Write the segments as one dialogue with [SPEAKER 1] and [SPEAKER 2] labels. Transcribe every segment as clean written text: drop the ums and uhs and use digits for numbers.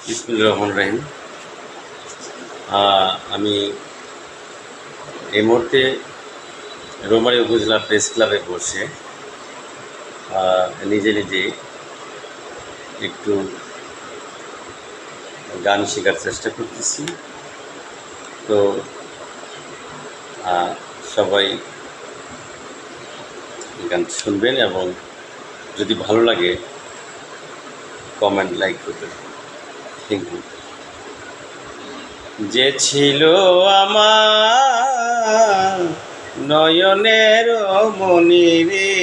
[SPEAKER 1] বিসমিল্লাহির রহমানির রহিম। আমি এই মুহূর্তে রৌমারী উপজেলা প্রেস ক্লাবে বসে নিজে নিজে একটু গান শেখার চেষ্টা করতেছি। তো সবাই গান শুনবেন এবং যদি ভালো লাগে কমেন্ট, লাইক করবেন। Thank you. যে ছিল আমার নয়নের মনি রে,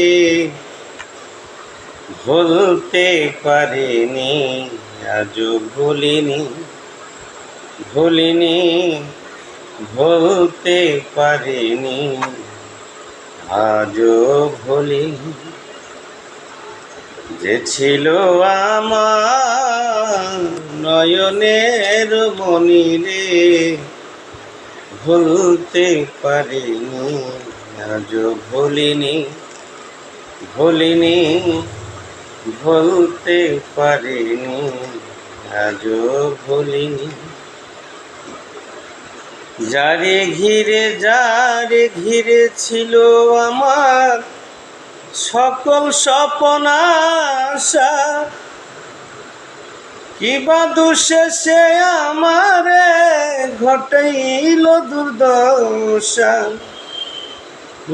[SPEAKER 1] ভুলতে পারিনি, আজও ভুলিনি, ভুলতে পারিনি, আজও ভুলিনি। যে ছিল আমার নয়নের মনি রে, ভুলতে পারিনি, আজও ভুলিনি, ভুলতে পারিনি, আজও ভুলিনি। যারে ঘিরে ছিল আমার সকল স্বপ্ন আশা, কিবা দোষে সে আমারে ঘটাইল দুর্দশা।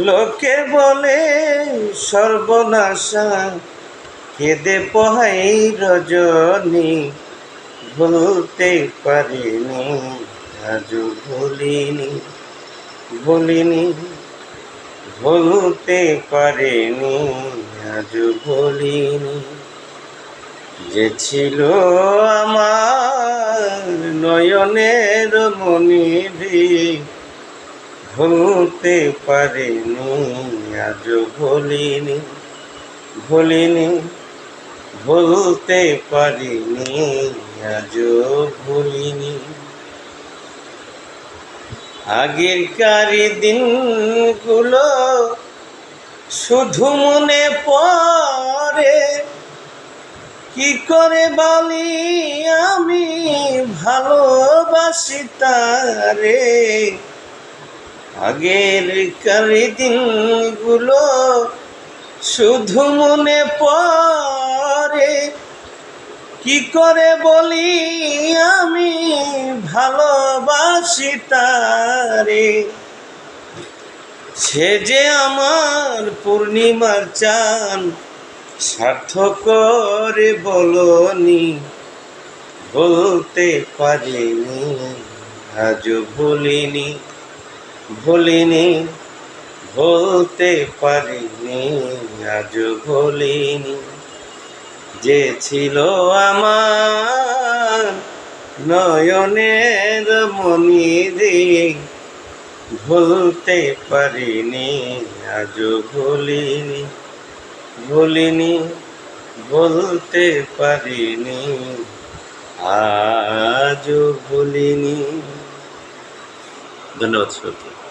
[SPEAKER 1] লোকে বলে সর্বনাশা, কেঁদে পোহাই রজনী, ভুলতে পারিনি, আজও ভুলিনি, ভুলতে পারিনি, আজও ভুলিনি। যে ছিল আমার নয়নের মনি রে, ভুলতে পারিনি, আজও ভুলিনি, ভুলতে পারিনি, আজও ভুলিনি। আগেরকার দিনগুলো শুধু মনে পড়ে, কি করে বলি আমি ভালোবাসি তারে। আগেরকার দিনগুলো শুধু মনে পড়ে, কি করে বলি আমি ভালোবাসি তারে। সে যে আমার পূর্ণিমার চাঁদ, সার্থক করে বলনি, বলতে পারিনি, আজও ভুলিনি, বলতে পারিনি, আজও ভুলিনি। যে ছিল আমার নয়নের মনি রে, ভুলতে পারিনি, আজও ভুলিনি, বলতে পারিনি, আজও ভুলিনি। ধন্যবাদ সবাইকে।